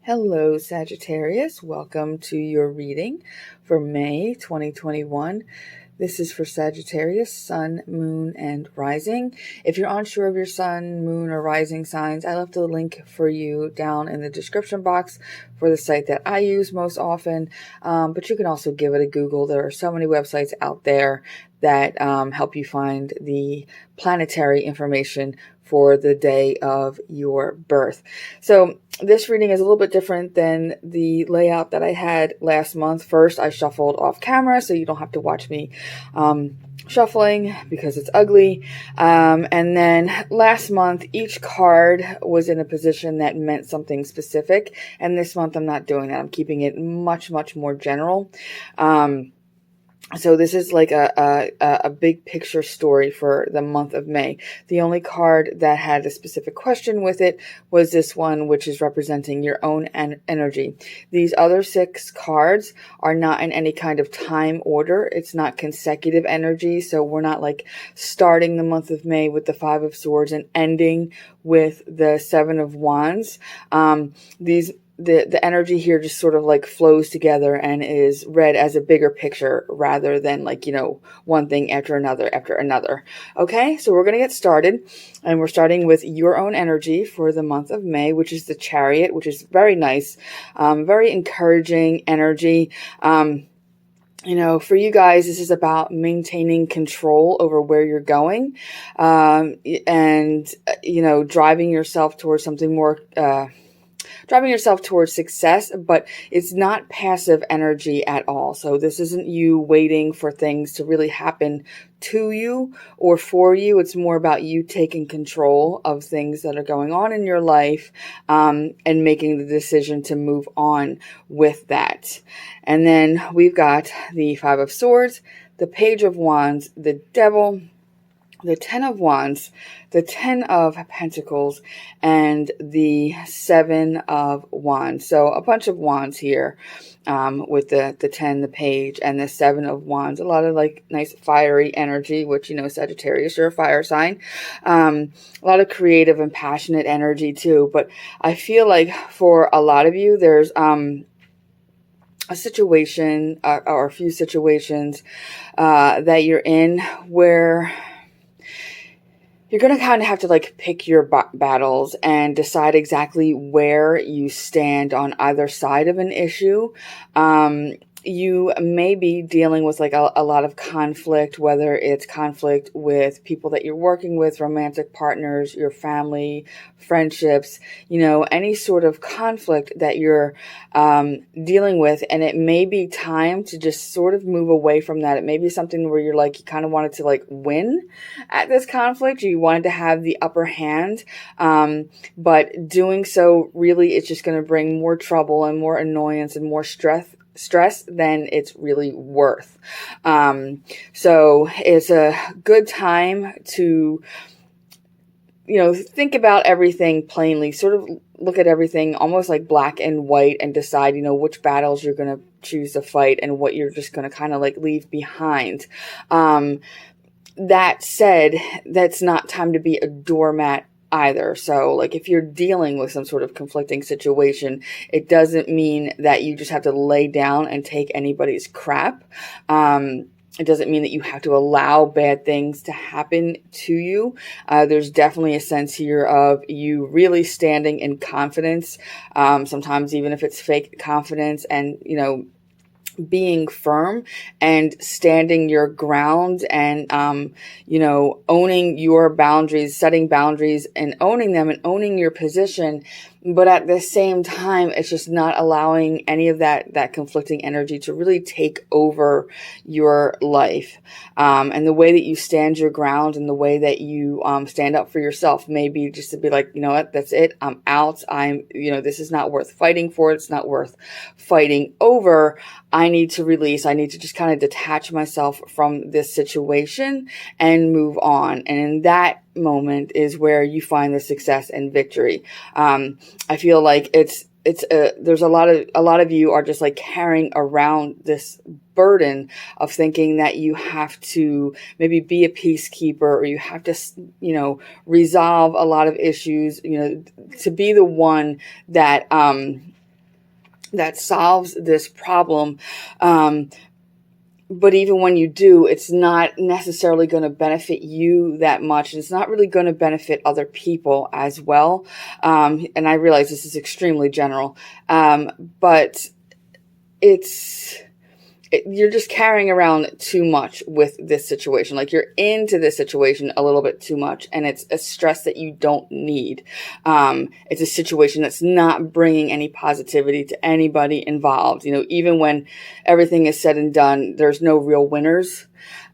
Hello, Sagittarius. Welcome to your reading for May 2021. This is for Sagittarius, Sun, Moon, and Rising. If you're unsure of your Sun, Moon, or Rising signs, I left a link for you down in the description box for the site that I use most often, but you can also give it a Google. There are so many websites out there that help you find the planetary information for the day of your birth. So this reading is a little bit different than the layout that I had last month. First, I shuffled off camera, so you don't have to watch me shuffling because it's ugly. And then last month, each card was in a position that meant something specific. And this month, I'm not doing that. I'm keeping it much, much more general. So this is like a big picture story for the month of May. The only card that had a specific question with it was this one, which is representing your own energy. These other 6 cards are not in any kind of time order. It's not consecutive energy. So we're not like starting the month of May with the 5 of Swords and ending with the 7 of Wands. The energy here just sort of like flows together and is read as a bigger picture rather than like, one thing after another after another. Okay, so we're going to get started, and we're starting with your own energy for the month of May, which is the Chariot, which is very nice, very encouraging energy. For you guys, this is about maintaining control over where you're going, and driving yourself towards something more, driving yourself towards success, but it's not passive energy at all. So this isn't you waiting for things to really happen to you or for you. It's more about you taking control of things that are going on in your life, and making the decision to move on with that. And then we've got the 5 of Swords, the Page of Wands, the Devil, the 10 of Wands, the 10 of Pentacles, and the 7 of Wands. So a bunch of wands here, with the 10, the Page, and the 7 of Wands. A lot of like nice fiery energy, which, Sagittarius, you're a fire sign. A lot of creative and passionate energy too. But I feel like for a lot of you, there's a situation or a few situations that you're in where you're going to kind of have to like pick your battles and decide exactly where you stand on either side of an issue. You may be dealing with like a lot of conflict, whether it's conflict with people that you're working with, romantic partners, your family, friendships, any sort of conflict that you're dealing with. And it may be time to just sort of move away from that. It may be something where you're like, you kind of wanted to like win at this conflict. You wanted to have the upper hand. But doing so really, it's just going to bring more trouble and more annoyance and more stress than it's really worth. So it's a good time to, think about everything plainly, sort of look at everything almost like black and white and decide, which battles you're going to choose to fight and what you're just going to kind of like leave behind. That said, that's not time to be a doormat either. So like if you're dealing with some sort of conflicting situation, it doesn't mean that you just have to lay down and take anybody's crap. It doesn't mean that you have to allow bad things to happen to you. There's definitely a sense here of you really standing in confidence, sometimes even if it's fake confidence, and, being firm and standing your ground and, owning your boundaries, setting boundaries and owning them and owning your position. But at the same time, it's just not allowing any of that conflicting energy to really take over your life. And the way that you stand your ground and the way that you stand up for yourself, maybe just to be like, you know what, that's it. I'm out. This is not worth fighting for. It's not worth fighting over. I need to release. I need to just kind of detach myself from this situation and move on. And in that moment is where you find the success and victory. I feel like there's a lot of you are just like carrying around this burden of thinking that you have to maybe be a peacekeeper, or you have to, resolve a lot of issues, to be the one that, that solves this problem. But even when you do, it's not necessarily going to benefit you that much. It's not really going to benefit other people as well. And I realize this is extremely general. But you're just carrying around too much with this situation. Like, you're into this situation a little bit too much, and it's a stress that you don't need. It's a situation that's not bringing any positivity to anybody involved. Even when everything is said and done, there's no real winners,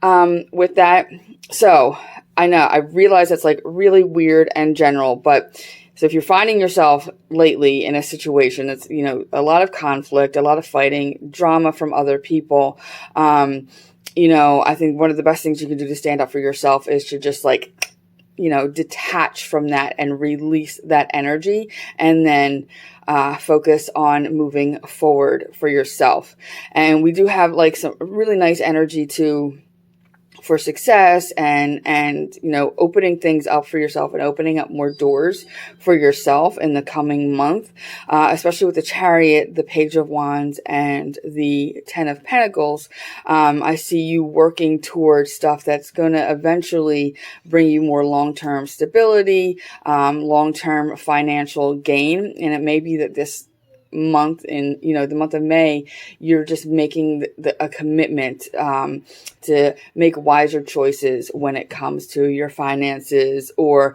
with that. So I realize that's like really weird and general, but so if you're finding yourself lately in a situation that's, a lot of conflict, a lot of fighting, drama from other people, I think one of the best things you can do to stand up for yourself is to just detach from that and release that energy, and then focus on moving forward for yourself. And we do have like some really nice energy for success and opening things up for yourself and opening up more doors for yourself in the coming month, especially with the Chariot, the Page of Wands, and the Ten of Pentacles. I see you working towards stuff that's going to eventually bring you more long-term stability, long-term financial gain. And it may be that this month, in the month of May, you're just making a commitment to make wiser choices when it comes to your finances, or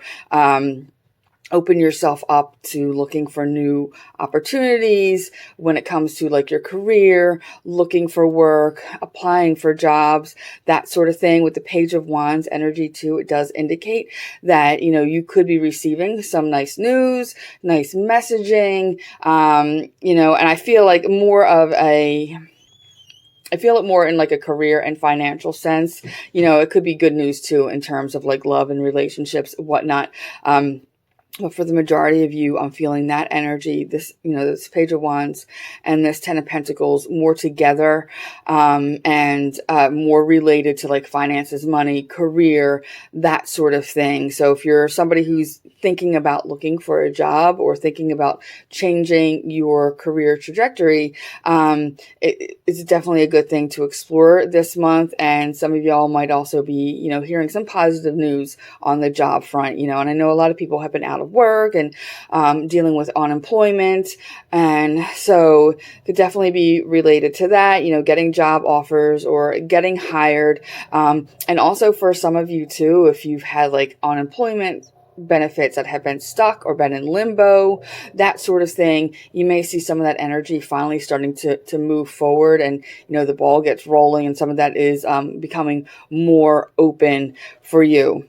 open yourself up to looking for new opportunities when it comes to like your career, looking for work, applying for jobs, that sort of thing. With the Page of Wands energy too, it does indicate that, you could be receiving some nice news, nice messaging, and I feel like I feel it more in like a career and financial sense. It could be good news too in terms of like love and relationships, whatnot. But for the majority of you, I'm feeling that energy, this Page of Wands and this Ten of Pentacles more together, and more related to like finances, money, career, that sort of thing. So if you're somebody who's thinking about looking for a job or thinking about changing your career trajectory, it's definitely a good thing to explore this month. And some of y'all might also be, hearing some positive news on the job front, and I know a lot of people have been out of work and dealing with unemployment, and so could definitely be related to that, getting job offers or getting hired, and also for some of you too, if you've had like unemployment benefits that have been stuck or been in limbo, that sort of thing, you may see some of that energy finally starting to move forward, and the ball gets rolling, and some of that is becoming more open for you.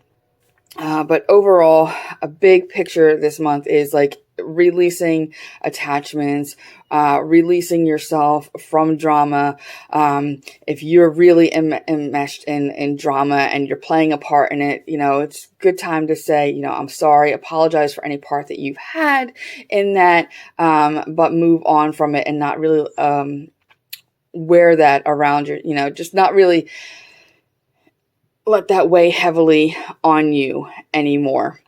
But overall, a big picture this month is like releasing attachments, releasing yourself from drama. If you're really enmeshed in drama and you're playing a part in it, it's a good time to say, I'm sorry, apologize for any part that you've had in that, but move on from it and not really wear that around your, just not really let that weigh heavily on you anymore.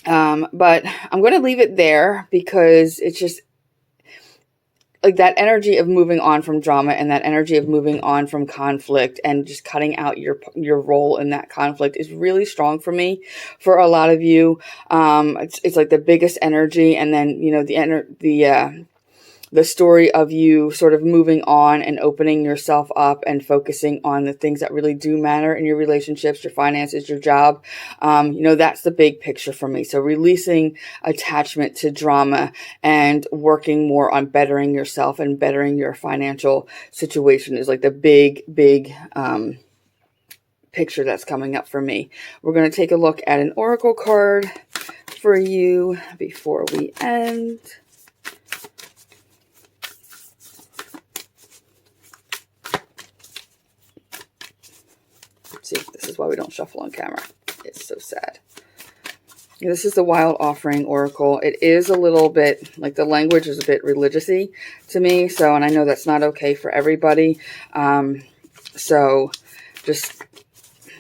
But I'm going to leave it there because it's just like that energy of moving on from drama and that energy of moving on from conflict and just cutting out your role in that conflict is really strong for me. For a lot of you, it's like the biggest energy, and then the story of you sort of moving on and opening yourself up and focusing on the things that really do matter in your relationships, your finances, your job. That's the big picture for me. So releasing attachment to drama and working more on bettering yourself and bettering your financial situation is like the big picture that's coming up for me. We're going to take a look at an oracle card for you before we end. See, this is why we don't shuffle on camera. It's so sad. This is the Wild Offering Oracle. It is a little bit, like the language is a bit religious-y to me. So, and I know that's not okay for everybody. So just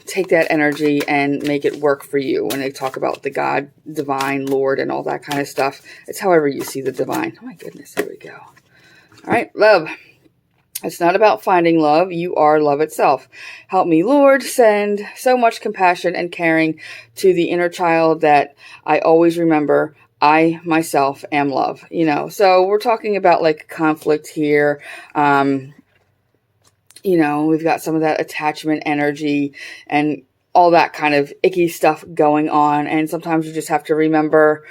take that energy and make it work for you. When they talk about the God, divine, Lord, and all that kind of stuff, it's however you see the divine. Oh my goodness, here we go. All right, love. It's not about finding love. You are love itself. Help me, Lord, send so much compassion and caring to the inner child that I always remember I myself am love. You know, so we're talking about like conflict here. You know, we've got some of that attachment energy and all that kind of icky stuff going on. And sometimes you just have to remember,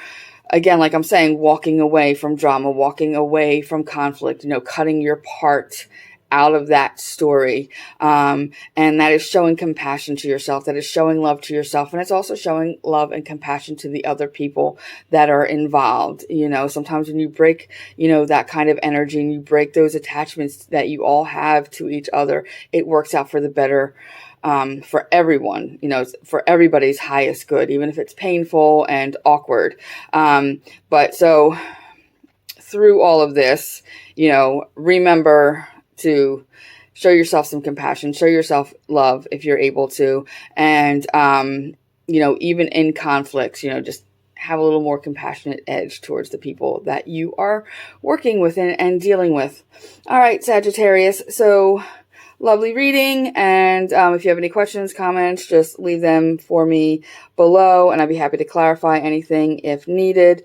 again, like I'm saying, walking away from drama, walking away from conflict, you know, cutting your part out of that story. And that is showing compassion to yourself. That is showing love to yourself. And it's also showing love and compassion to the other people that are involved. You know, sometimes when you break, you know, that kind of energy and you break those attachments that you all have to each other, it works out for the better. For everyone, you know, for everybody's highest good, even if it's painful and awkward. But so through all of this, you know, remember to show yourself some compassion, show yourself love if you're able to. And, you know, even in conflicts, you know, just have a little more compassionate edge towards the people that you are working with and dealing with. All right, Sagittarius. So lovely reading, and if you have any questions, comments, just leave them for me below, and I'd be happy to clarify anything if needed.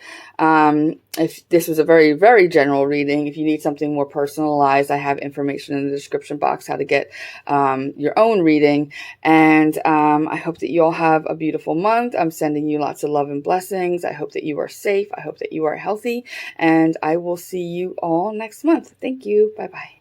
If this was a very, very general reading, if you need something more personalized, I have information in the description box how to get your own reading, and I hope that you all have a beautiful month. I'm sending you lots of love and blessings. I hope that you are safe. I hope that you are healthy, and I will see you all next month. Thank you. Bye-bye.